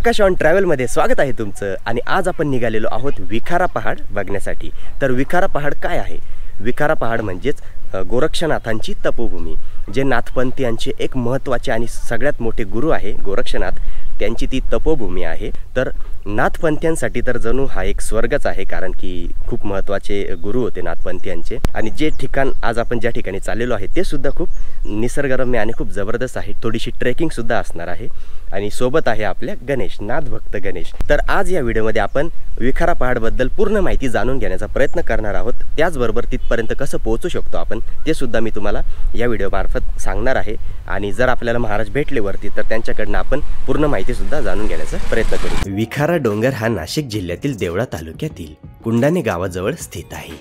आकाश on ट्रॅव्हलमध्ये स्वागत आहे तुमचं। आणि आज आपण निघालेलो आहोत विखारा पहाड बघण्यासाठी। तर विखारा पहाड काय आहे? विखारा पहाड म्हणजेच गोरक्षनाथांची तपोभूमी, जे नाथपंथीयांचे एक महत्त्वाचे आणि सगळ्यात मोठे गुरु आहे गोरक्षनाथ, त्यांची ती तपोभूमी आहे। तर नाथपंथीयांसाठी तर जणू हा एक स्वर्गच आहे, कारण की खूप महत्त्वाचे गुरु होते नाथपंथीयांचे। आणि जे ठिकाण आज आपण ज्या ठिकाणी चाललेलो आहे ते सुद्धा खूप निसर्गरम्य आणि खूप जबरदस्त आहे। थोडीशी ट्रेकिंग सुद्धा असणार आहे आणि सोबत आहे आपल्या गणेश, नाथभक्त गणेश। तर आज या व्हिडिओमध्ये आपण विखारा पहाडबद्दल पूर्ण माहिती जाणून घेण्याचा प्रयत्न करणार आहोत। त्याचबरोबर तिथपर्यंत कसं पोहोचू शकतो आपण ते सुद्धा मी तुम्हाला या व्हिडिओमार्फत सांगणार आहे। आणि जर आपल्याला महाराज भेटले वरती तर त्यांच्याकडनं आपण पूर्ण माहिती सुद्धा जाणून घेण्याचा प्रयत्न करू। विखारा डोंगर हा नाशिक जिल्ह्यातील देवळा तालुक्यातील कुंडाणे गावाजवळ स्थित आहे।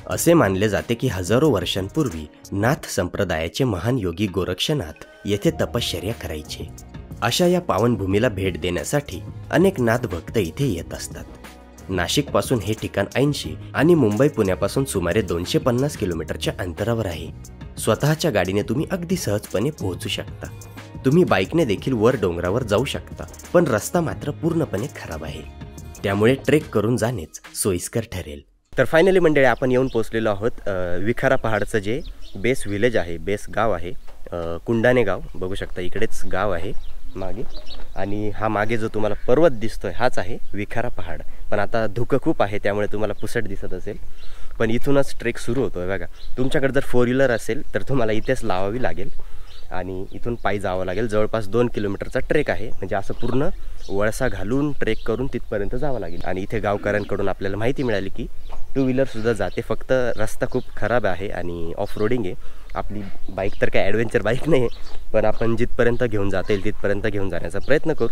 असे मानले जाते की हजारो वर्षांपूर्वी नाथ संप्रदायाचे महान योगी गोरक्षनाथ येथे तपश्चर्या करायचे। अशा या पावनभूमीला भेट देण्यासाठी अनेक नाथ भक्त इथे येत असतात। नाशिकपासून हे ठिकाण 80 आणि मुंबई पुण्यापासून सुमारे 250 किलोमीटरच्या अंतरावर आहे। स्वतःच्या गाडीने तुम्ही अगदी सहजपणे पोहोचू शकता। तुम्ही बाईकने देखील वर डोंगरावर जाऊ शकता, पण रस्ता मात्र पूर्णपणे खराब आहे, त्यामुळे ट्रेक करून जाणेच सोयीस्कर ठरेल। तर फायनली मंडळी आपण येऊन पोहोचलेलो आहोत विखारा पहाडचं जे बेस विलेज आहे, बेस गाव आहे, कुंडाणे गाव बघू शकता, इकडेच गाव आहे मागे। आणि हा मागे जो तुम्हाला पर्वत दिसतोय हाच आहे विखारा पहाड। पण आता धुकं खूप आहे त्यामुळे तुम्हाला पुसट दिसत असेल, पण इथूनच ट्रेक सुरू होतोय बघा। तुमच्याकडे जर 4 व्हीलर असेल तर तुम्हाला इथेच लावावी लागेल आणि इथून पायी जावं लागेल। जवळपास 2 किलोमीटरचा ट्रेक आहे, म्हणजे असं पूर्ण वळसा घालून ट्रेक करून तिथपर्यंत जावं लागेल। आणि इथे गावकऱ्यांकडून आपल्याला माहिती मिळाली की 2 व्हीलरसुद्धा जाते, फक्त रस्ता खूप खराब आहे आणि ऑफ रोडिंग आहे। आपली बाईक तर काय ॲडव्हेंचर बाईक नाही आहे, पण आपण जिथपर्यंत घेऊन जाता येईल तिथपर्यंत घेऊन जाण्याचा प्रयत्न करू।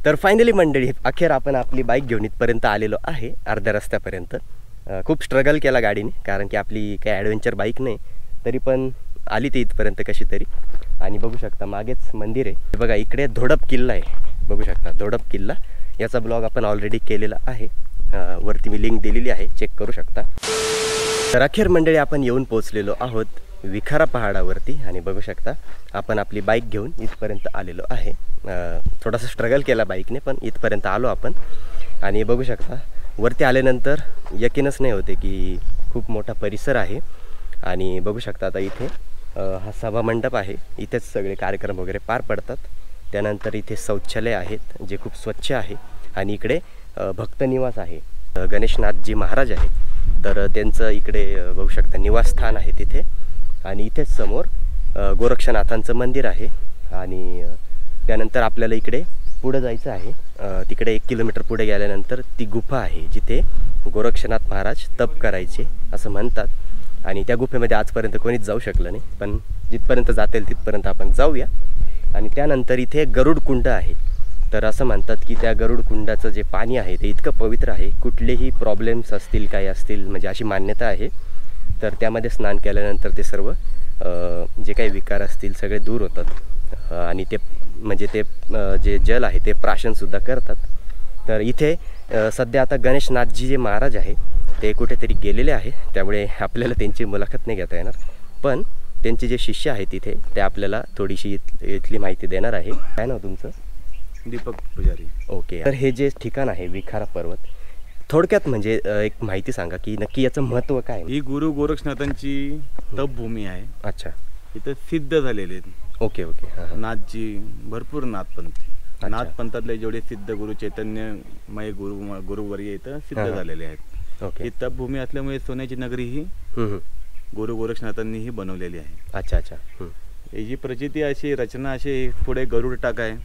तर फायनली मंडळी अखेर आपण आपली बाईक घेऊन इथपर्यंत आलेलो आहे, अर्ध्या रस्त्यापर्यंत। खूप स्ट्रगल केला गाडीने, कारण की आपली काही ॲडव्हेंचर बाईक नाही, तरी पण आली ती इथपर्यंत कशी तरी। आणि बघू शकता मागेच मंदिर आहे बघा, इकडे धोडप किल्ला आहे, बघू शकता धोडप किल्ला। याचा ब्लॉग आपण ऑलरेडी केलेला आहे, वरती मी लिंक दिलेली आहे, चेक करू शकता। तर अखेर मंडळी आपण येऊन पोहोचलेलो आहोत विखारा पहाडावरती आणि बघू शकता आपण आपली बाईक घेऊन इथपर्यंत आलेलो आहे। थोडासा स्ट्रगल केला बाईकने, पण इथपर्यंत आलो आपण। आणि बघू शकता वरती आल्यानंतर यकीनच नाही होते की खूप मोठा परिसर आहे। आणि बघू शकता आता इथे हा सभामंडप आहे, इथेच सगळे कार्यक्रम वगैरे पार पडतात। त्यानंतर इथे शौचालय आहेत जे खूप स्वच्छ आहे। आणि इकडे भक्तनिवास आहे, गणेशनाथजी महाराज आहे, तर त्यांचं इकडे बघू शकता निवासस्थान आहे तिथे। आणि इथेच समोर गोरक्षनाथांचं मंदिर आहे। आणि त्यानंतर आपल्याला इकडे पुढं जायचं आहे, तिकडे 1 किलोमीटर पुढे गेल्यानंतर ती गुफा आहे जिथे गोरक्षनाथ महाराज तप करायचे असं म्हणतात। आणि त्या गुफेमध्ये आजपर्यंत कोणीच जाऊ शकलं नाही, पण जिथपर्यंत जाता येईल तिथपर्यंत आपण जाऊया। आणि त्यानंतर इथे गरुड कुंड आहे, तर असं म्हणतात की त्या गरुड कुंडाचं जे पाणी आहे ते इतकं पवित्र आहे, कुठलेही प्रॉब्लेम्स असतील काही असतील म्हणजे अशी मान्यता आहे, तर त्यामध्ये स्नान केल्यानंतर ते सर्व जे काही विकार असतील सगळे दूर होतात। आणि ते म्हणजे ते जे जल आहे ते प्राशनसुद्धा करतात। तर इथे सध्या आता गणेशनाथजी जे महाराज आहे ते कुठेतरी गेलेले आहे, त्यामुळे आपल्याला त्यांची मुलाखत नाही घेता येणार, पण त्यांचे जे शिष्य आहेत तिथे ते आपल्याला थोडीशी इथली माहिती देणार आहे। काय नाव तुमचं? दीपक पुजारी। ओके। तर हे जे ठिकाण आहे विखारा पर्वत, थोडक्यात म्हणजे एक माहिती सांगा की नक्की याचं महत्त्व काय? ही गुरु गोरक्षनाथांची तपभूमी आहे। अच्छा, इथं सिद्ध झालेले आहेत। Okay okay. नाथजी भरपूर नाथपंथी, नाथपंथातले जेवढे सिद्ध गुरु चैतन्यमय गुरुवर्य इथं सिद्ध झालेले आहेत। ओके। ही तपभूमी असल्यामुळे सोन्याची नगरी ही गुरु गोरक्षनाथांनीही बनवलेली आहे। अच्छा अच्छा। याची प्रचिती अशी, रचना अशी, पुढे गरुड टाक आहे,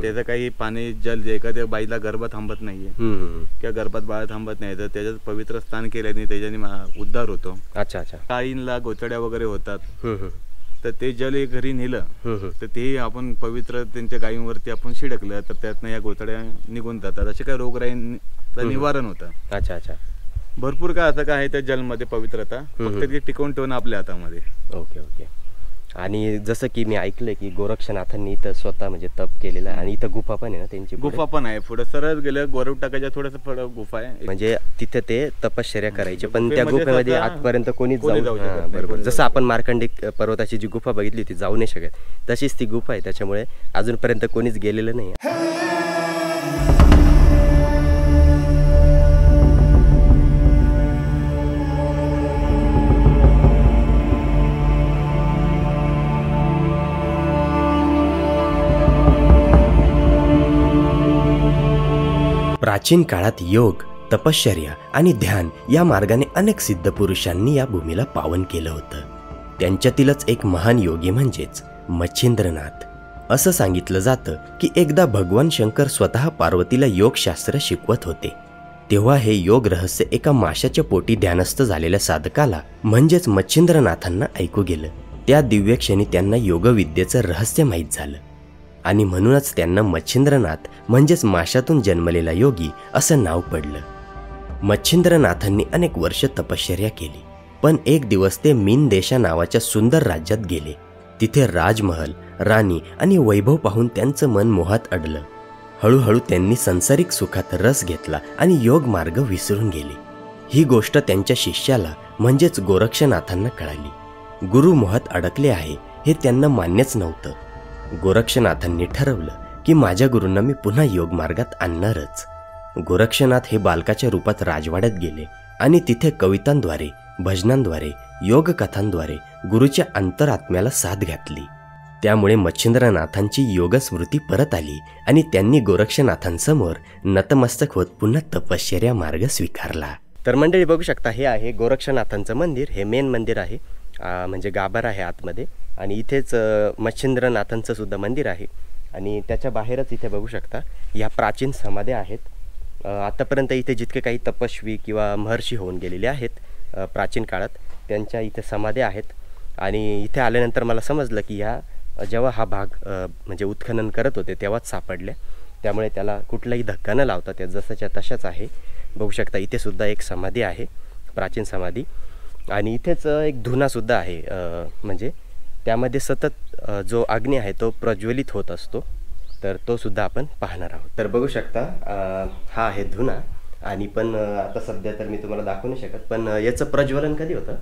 त्याचं काही पाणी जल जे एखाद्या बाईला गर्भात थांबत नाहीये किंवा गर्भात बाळ थांबत नाही, तर त्याच्यात पवित्र स्नान केल्याने त्याच्याने उद्धार होतो। अच्छा अच्छा। काहींना गोचड्या वगैरे होतात, तर ते जल एक घरी नेलं तर ते आपण पवित्र त्यांच्या गायींवरती आपण शिडकलं तर त्यातनं या गोचड्या निघून जातात, असे काही रोगराईंचं निवारण होतं। अच्छा अच्छा। भरपूर काय असं काय आहे त्या जलमध्ये पवित्रता, फक्त ते टिकवून ठेवणं आपल्या हातामध्ये। Okay okay. आणि जसं की मी ऐकलंय की गोरक्षनाथांनी इथं स्वतः म्हणजे तप केलेलं आहे आणि इथं गुफा पण आहे ना त्यांची गुफा पण आहे पुढे सरळ गेलं गोरव टाकायच्या थोडंसं पुढं गुफा आहे म्हणजे तिथे ते तपश्चर्या करायचे पण त्या गुफेमध्ये गुफेमध्ये स्वतः आतपर्यंत कोणीच कोणी जाऊ जाऊ शकत नाही, बरोबर कोणी जसं जाऊ आपण मार्कंडे पर्वताची जी गुफा बघितली होती जाऊ नाही शकत तशीच ती गुफा आहे त्याच्यामुळे अजूनपर्यंत कोणीच गेलेलं नाही. प्राचीन काळात योग, तपश्चर्या आणि ध्यान या मार्गाने अनेक सिद्ध पुरुषांनी या भूमीला पावन केलं होतं. त्यांच्यातीलच एक महान योगी म्हणजेच मच्छिंद्रनाथ. असं सांगितलं जातं की एकदा भगवान शंकर स्वतः पार्वतीला योगशास्त्र शिकवत होते. तेव्हा हे योग रहस्य एका माशाच्या पोटी ध्यानस्थ झालेल्या साधकाला म्हणजेच मच्छिंद्रनाथांना ऐकू गेलं. त्या दिव्य क्षणी त्यांना योगविद्येचं रहस्य माहीत झालं आणि म्हणूनच त्यांना मच्छिंद्रनाथ म्हणजेच माशातून जन्मलेला योगी असं नाव पडलं. मच्छिंद्रनाथांनी अनेक वर्ष तपश्चर्या केली पण एक दिवस ते मीन देशा नावाच्या सुंदर राज्यात गेले. तिथे राजमहल, राणी आणि वैभव पाहून त्यांचं मन मोहात अडलं. हळूहळू त्यांनी सांसारिक सुखात रस घेतला आणि योग मार्ग विसरून गेले. ही गोष्ट त्यांच्या शिष्याला म्हणजेच गोरक्षनाथांना कळाली. गुरु मोहात अडकले आहे हे त्यांना मान्यच नव्हतं. गोरक्षनाथांनी ठरवलं की माझ्या गुरूंना मी पुन्हा योग मार्गात आणणारच. गोरक्षनाथ हे बालकाच्या रूपात राजवाड्यात गेले आणि तिथे कवितांद्वारे, भजनांद्वारे, योगकथांद्वारे गुरुच्या अंतरात्म्याला साथ घातली. त्यामुळे मच्छिंद्रनाथांची योगस्मृती परत आली आणि त्यांनी गोरक्षनाथांसमोर नतमस्तक होत पुन्हा तपश्चर्या मार्ग स्वीकारला. तर मंडळी बघू शकता हे आहे गोरक्षनाथांचं मंदिर. हे मेन मंदिर आहे म्हणजे गाभारा आहे आतमध्ये आणि इथेच मच्छिंद्रनाथांचं सुद्धा मंदिर आहे आणि त्याच्या बाहेरच इथे बघू शकता ह्या प्राचीन समाध्या आहेत. आतापर्यंत इथे जितके काही तपस्वी किंवा महर्षी होऊन गेलेले आहेत प्राचीन काळात त्यांच्या इथे समाध्या आहेत. आणि इथे आल्यानंतर मला समजलं की ह्या जेव्हा हा भाग म्हणजे उत्खनन करत होते तेव्हाच सापडल्या. त्यामुळे त्याला कुठलाही धक्का न लावता त्या जसाच्या तशाच आहे. बघू शकता इथे सुद्धा एक समाधी आहे, प्राचीन समाधी. आणि इथेच एक धुनासुद्धा आहे म्हणजे त्यामध्ये सतत जो अग्नी आहे तो प्रज्वलित होत असतो. तर तो सुद्धा आपण पाहणार आहोत. तर बघू शकता हा आहे धुना. आणि पण आता सध्या तर मी तुम्हाला दाखवू नाही शकत पण याचं प्रज्वलन कधी होतं?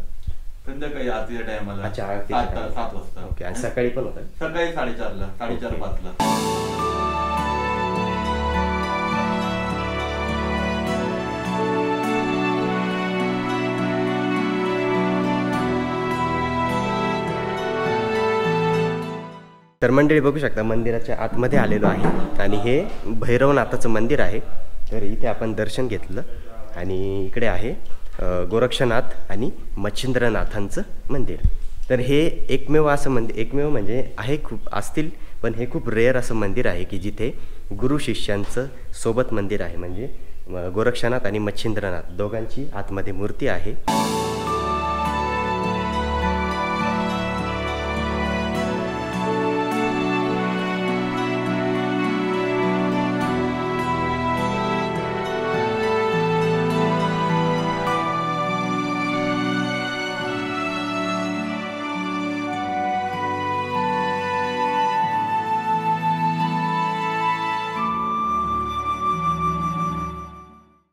संध्याकाळी आरतीच्या टायमाला. अच्छा, 7 वाजता. ओके. आणि सकाळी पण होतं? सकाळी 4:30ला, 4:30-5ला. तर मंडळी बघू शकता मंदिराच्या आतमध्ये आलेलो आहे आणि हे भैरवनाथाचं मंदिर आहे. तर इथे आपण दर्शन घेतलं आणि इकडे आहे गोरक्षनाथ आणि मच्छिंद्रनाथांचं मंदिर. तर हे एकमेव असं मंदिर, एकमेव म्हणजे आहे खूप असतील पण हे खूप रेअर असं मंदिर आहे की जिथे गुरु शिष्यांचं सोबत मंदिर आहे. म्हणजे गोरक्षनाथ आणि मच्छिंद्रनाथ दोघांची आतमध्ये मूर्ती आहे.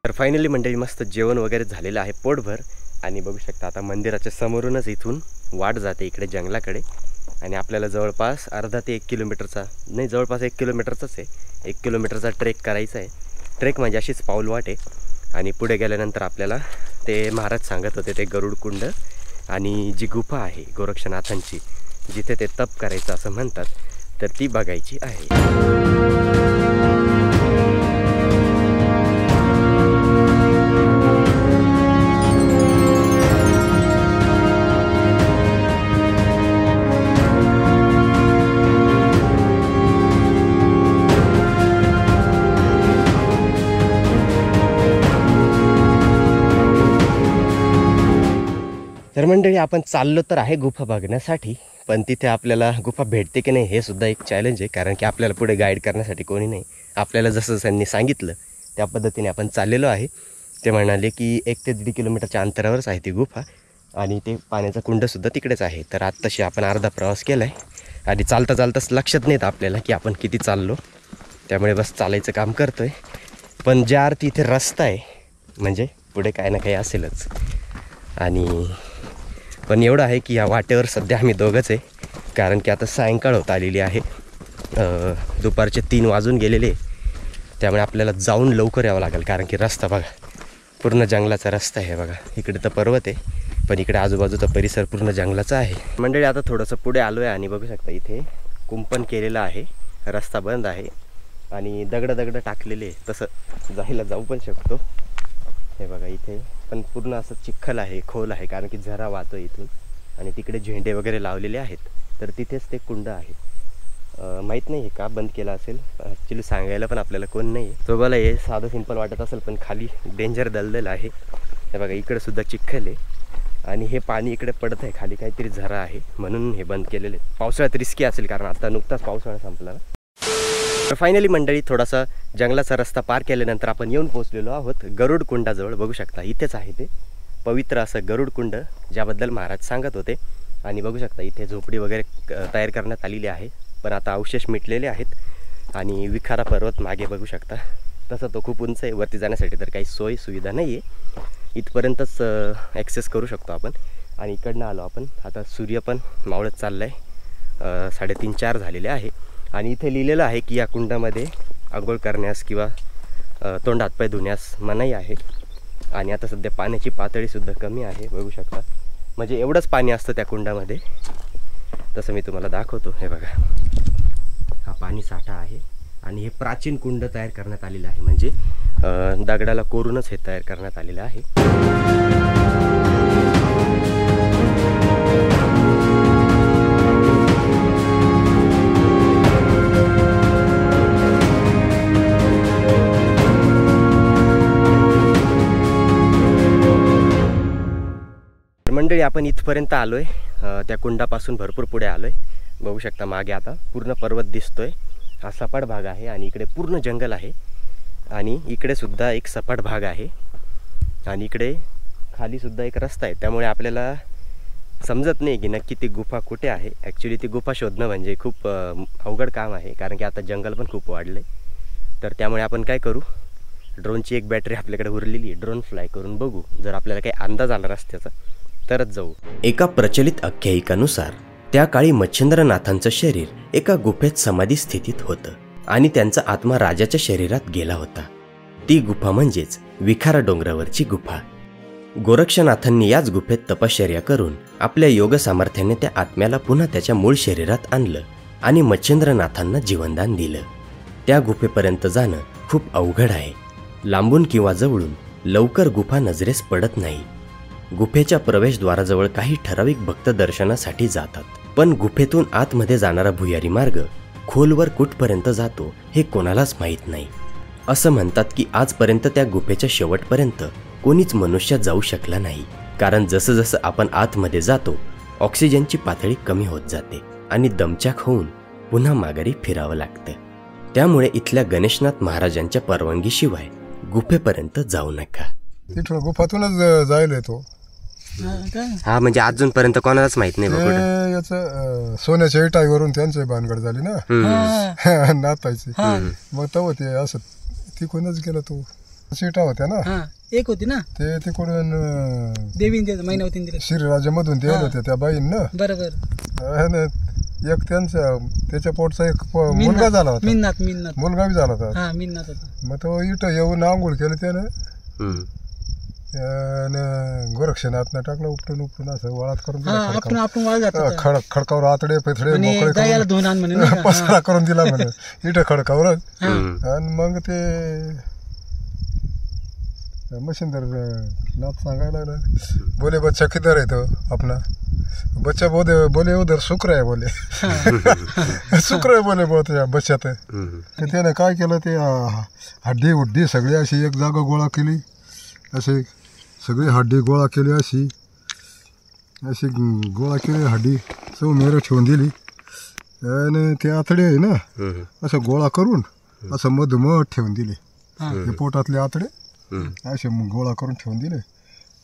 तर फायनली मंडळी मस्त जेवण वगैरे झालेलं आहे पोटभर. आणि बघू शकता आता मंदिराच्या समोरूनच इथून वाट जाते इकडे जंगलाकडे आणि आपल्याला जवळपास अर्धा ते 1 किलोमीटरचा नाही जवळपास 1 किलोमीटरचाच आहे. 1 किलोमीटरचा ट्रेक करायचा आहे. ट्रेक म्हणजे अशीच पाऊल वाट आहे. आणि पुढे गेल्यानंतर आपल्याला ते महाराज सांगत होते ते गरुडकुंड आणि जी गुफा आहे गोरक्षनाथांची जिथे ते तप करायचं असं म्हणतात तर ती बघायची आहे. तर मंडळी आपण चाललो तर आहे गुफा बघण्यासाठी पण तिथे आपल्याला गुफा भेटते की नाही हे सुद्धा एक चॅलेंज आहे. कारण की आपल्याला पुढे गाईड करण्यासाठी कोणी नाही. आपल्याला जसं त्यांनी सांगितलं त्या पद्धतीने आपण चाललेलो आहे. ते म्हणाले की 1 ते 1.5 किलोमीटरच्या अंतरावरच आहे ती गुफा आणि ते पाण्याचा कुंडसुद्धा तिकडेच आहे. तर आत्ताशी आपण अर्धा प्रवास केला आहे आणि चालता चालताच लक्षात नाहीत आपल्याला की आपण किती चाललो, त्यामुळे बस चालायचं काम करतो आहे. पण ज्या अर्थी इथे रस्ता आहे म्हणजे पुढे काही ना काही असेलच. आणि पण एवढं आहे की या वाटेवर सध्या आम्ही दोघंच आहे, कारण की आता सायंकाळ होत आलेली आहे. दुपारचे 3 वाजून गेलेले, त्यामुळे आपल्याला जाऊन लवकर यावं लागेल. कारण की रस्ता बघा, पूर्ण जंगलाचा रस्ता आहे. बघा इकडे तर पर्वत आहे, पण इकडे आजूबाजूचा परिसर पूर्ण जंगलाचा आहे. मंडळी आता थोडंसं पुढे आलो आहे आणि बघू शकता इथे कुंपण केलेलं आहे, रस्ता बंद आहे आणि दगड टाकलेले, तसं जायला जाऊ पण शकतो. हे बघा इथे पण पूर्ण असं चिखल आहे, खोल आहे, कारण की झरा वाहतो इथून. आणि तिकडे झेंडे वगैरे लावलेले आहेत, तर तिथेच ते कुंड आहे. माहीत नाही आहे का बंद केला असेल, ॲक्च्युली सांगायला पण आपल्याला कोण नाही. तो मला हे साधं सिंपल वाटत असेल, पण खाली डेंजर दलदल आहे. हे बघा इकडे सुद्धा चिखल आहे आणि हे पाणी इकडे पडत आहे, खाली काहीतरी झरा आहे, म्हणून हे बंद केलेले. पावसाळ्यात रिस्की असेल, कारण आता नुकताच पावसाळा संपला ना. तर फायनली मंडळी थोडासा जंगलाचा रस्ता पार केल्यानंतर आपण येऊन पोहोचलेलो आहोत गरुड कुंडाजवळ. बघू शकता इथेच आहे ते पवित्र असं गरुड कुंड, ज्याबद्दल महाराज सांगत होते. आणि बघू शकता इथे झोपडी वगैरे तयार करण्यात आलेली आहे, पण आता अवशेष मिटलेले आहेत. आणि विखारा पर्वत मागे बघू शकता, तसं तो खूप उंच आहे, वरती जाण्यासाठी तर काही सोयी सुविधा नाही आहे, इथपर्यंतच ॲक्सेस करू शकतो आपण. आणि इकडनं आलो आपण, आता सूर्य पण मावळत चालला आहे, 3:30-4 झालेले आहे. आणि इथे लिहिलेलं आहे की या कुंडामध्ये आंघोळ करण्यास किंवा तोंड हातपाय धुण्यास मनाई आहे. आणि आता सध्या पाण्याची पातळीसुद्धा कमी आहे, बघू शकता. म्हणजे एवढंच पाणी असतं त्या कुंडामध्ये, तसं मी तुम्हाला दाखवतो. हे बघा हा पाणी साठा आहे आणि हे प्राचीन कुंड तयार करण्यात आलेलं आहे, म्हणजे दगडाला कोरूनच हे तयार करण्यात आलेलं आहे. मंडळी आपण इथपर्यंत आलो आहे, त्या कुंडापासून भरपूर पुढे आलो आहे. बघू शकता मागे आता पूर्ण पर्वत दिसतोय, हा सपाट भाग आहे आणि इकडे पूर्ण जंगल आहे. आणि इकडे सुद्धा एक सपाट भाग आहे आणि इकडे खाली सुद्धा एक रस्ता आहे. त्यामुळे आपल्याला समजत नाही की नक्की ती गुफा कुठे आहे. ॲक्च्युली ती गुफा शोधणं म्हणजे खूप अवघड काम आहे, कारण की आता जंगल पण खूप वाढलं आहे. तर त्यामुळे आपण काय करू, ड्रोनची एक बॅटरी आपल्याकडे उरलेली आहे, ड्रोन फ्लाय करून बघू. जर आपल्याला काही अंदाज आला रस्त्याचा तरच जाऊ. एका प्रचलित आख्यायिकानुसार त्या काळी मच्छिंद्रनाथांचं शरीर एका गुफेत समाधी स्थितीत होतं आणि त्यांचा आत्मा राजाच्या शरीरात गेला होता. ती गुफा म्हणजेच विखारा डोंगरावरची गुफा. गोरक्षनाथांनी याच गुफेत तपश्चर्या करून आपल्या योग सामर्थ्याने त्या आत्म्याला पुन्हा त्याच्या मूळ शरीरात आणलं आणि मच्छिंद्रनाथांना जीवनदान दिलं. त्या गुफेपर्यंत जाणं खूप अवघड आहे. लांबून किंवा जवळून लवकर गुफा नजरेस पडत नाही. गुफेच्या प्रवेशद्वाराजवळ काही ठराविक भक्त दर्शनासाठी जातात, पण गुफेतून आतमध्ये जाणारा भुयारी मार्ग खोलवर कुठपर्यंत जातो हे कोणालाच माहीत नाही. असं म्हणतात की आजपर्यंत त्या गुफेच्या शेवटपर्यंत कोणीच मनुष्य जाऊ शकला नाही, कारण जसं जसं आपण आतमध्ये जातो ऑक्सिजनची पातळी कमी होत जाते आणि दमछाक होऊन पुन्हा माघारी फिरावं लागतं. त्यामुळे इथल्या गणेशनाथ महाराजांच्या परवानगीशिवाय गुफेपर्यंत जाऊ नका. तिथून गुफातूनच जायला तो. हा म्हणजे अजूनपर्यंत कोणालाच माहित नाही बघ. याचं सोन्याच्या इटाईवरून त्यांची भानगड झाली ना नातायची, मग तेव्हा ते असं तिकडूनच गेला तो. सीटा होत्या ना, एक होती ना, ते तिकडून देवीन महिनावतीन दिले श्रीराजामधून ते होत्या त्या बाईन ना. बरोबर. एक त्यांचा त्याच्या पोटचा एक मुलगा झाला होता, मिन्नात मुलगा बी झाला होता. हा मिन्नात होता. मग तो इथं येऊन आंघोळ केलं त्यानं, गोरक्षनाथनं टाकलं उपटून असं वळात करून खडकावर आतडे पेथडे मोकळे पसारा करून दिला म्हणे इथं खडकावरच. आणि मग ते मशिंदर नाथ सांगायला लागला, बोले बच्चा किधर है तो अपना. बच्चा बोले उधर शुक्र आहे बोले. शुक्र आहे बोले बहुत बच्चात. त्याने काय केलं, ते हड्डी उड्डी सगळी अशी एक जागा गोळा केली, असे सगळी हड्डी गोळा केली, अशी गोळा केली हड्डी मेरे ठेवून दिली. आणि ते आतडे आहे ना असं गोळा करून असं मधुमध ठेवून दिले. ते पोटातले आतडे असे गोळा करून ठेवून दिले.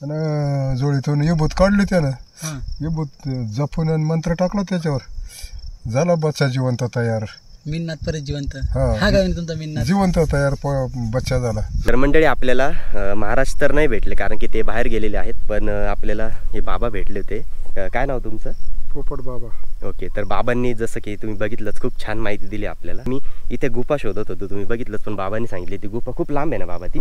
आणि जोळीतून विभूत काढली त्यानं. हा. विभूत जपून आणि मंत्र टाकला त्याच्यावर, झाला बच्चा जिवंत तयार. मिन्नात परत जिवंत. हा. हा गाव आहे तुमचा मिन्नात. जिवंत तयार बच्चा झाला. तर मंडळी आपल्याला महाराज तर नाही भेटले कारण की ते बाहेर गेलेले आहेत, पण आपल्याला हे बाबा भेटले होते. काय नाव तुमचं? पोपट बाबा. ओके, तर बाबांनी जसं की तुम्ही बघितलंच खूप छान माहिती दिली आपल्याला. मी इथे गुफा शोधत होतो, तुम्ही बघितलंच, पण बाबांनी सांगितली ती गुफा खूप लांब आहे ना बाबा ती.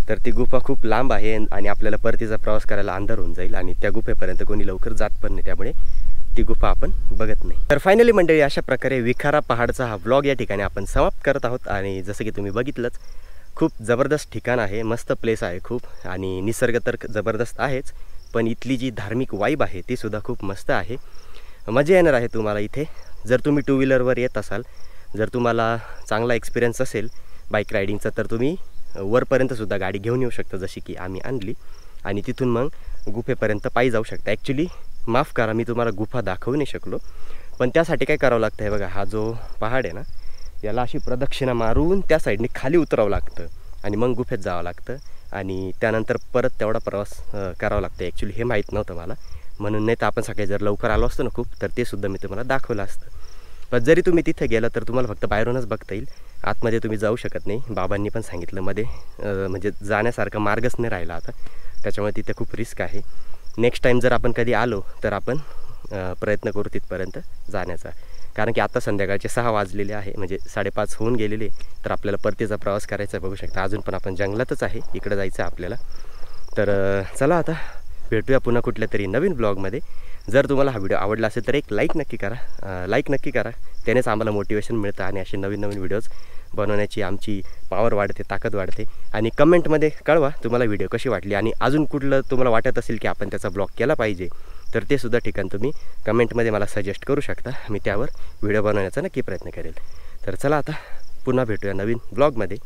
तर ती गुफा खूप लांब आहे आणि आपल्याला परतीचा प्रवास करायला अंधार होऊन जाईल आणि त्या गुफेपर्यंत कोणी लवकर जात पण नाही, त्यामुळे ती गुफा आपण बघत नाही. तर फायनली मंडळी अशा प्रकारे विखारा पहाडचा हा व्लॉग या ठिकाणी आपण समाप्त करत आहोत. आणि जसं की तुम्ही बघितलंच खूप जबरदस्त ठिकाण आहे, मस्त प्लेस आहे खूप, आणि निसर्ग तर जबरदस्त आहेच, पण इथली जी धार्मिक वाईब आहे ती सुद्धा खूप मस्त आहे. मजा येणार आहे तुम्हाला इथे जर तुम्ही टू व्हीलरवर येत असाल. जर तुम्हाला चांगला एक्सपिरियन्स असेल बाईक रायडिंगचा तर तुम्ही वरपर्यंतसुद्धा गाडी घेऊन येऊ शकता, जशी की आम्ही आणली, आणि तिथून मग गुफेपर्यंत पायी जाऊ शकता. ॲक्च्युली माफ करा मी तुम्हाला गुफा दाखवू नाही शकलो, पण त्यासाठी काय करावं लागतं आहे बघा, हा जो पहाड आहे ना याला अशी प्रदक्षिणा मारून त्या साईडने खाली उतरावं लागतं आणि मग गुफेत जावं लागतं, आणि त्यानंतर परत तेवढा प्रवास करावा लागतो. ॲक्च्युली हे माहीत नव्हतं मला, म्हणून नाही तर आपण सकाळी जर लवकर आलो असतो ना खूप, तर ते सुद्धा मी तुम्हाला दाखवलं असतं. पण जरी तुम्ही तिथे गेलं तर तुम्हाला फक्त बाहेरूनच बघता येईल, आतमध्ये तुम्ही जाऊ शकत नाही. बाबांनी पण सांगितलं मध्ये म्हणजे जाण्यासारखा मार्गच नाही राहिला आता, त्याच्यामुळे तिथे खूप रिस्क आहे. नेक्स्ट टाईम जर आपण कधी आलो तर आपण प्रयत्न करू तिथपर्यंत जाण्याचा, कारण की आता संध्याकाळचे 6 वाजलेले आहे, म्हणजे 5:30 होऊन गेलेले, तर आपल्याला परतीचा प्रवास करायचा. बघू शकता अजून पण आपण जंगलातच आहे, इकडं जायचं आपल्याला. तर चला आता भेटूया पुन्हा कुठल्या तरी नवीन ब्लॉगमध्ये. जर तुम्हाला हा व्हिडिओ आवडला असेल तर एक लाईक नक्की करा, त्यानेच आम्हाला मोटिवेशन मिळतं आणि असे नवीन व्हिडिओज बनवण्याची आमची पॉवर वाढते, ताकद वाढते. आणि कमेंटमध्ये कळवा तुम्हाला व्हिडिओ कशी वाटली, आणि अजून कुठलं तुम्हाला वाटत असेल की आपण त्याचा ब्लॉग केला पाहिजे तर ते सुद्धा ठिकाण तुम्ही कमेंटमध्ये मला सजेस्ट करू शकता. मी त्यावर व्हिडिओ बनवण्याचा नक्की प्रयत्न करेल. तर चला आता पुन्हा भेटूया नवीन ब्लॉगमध्ये.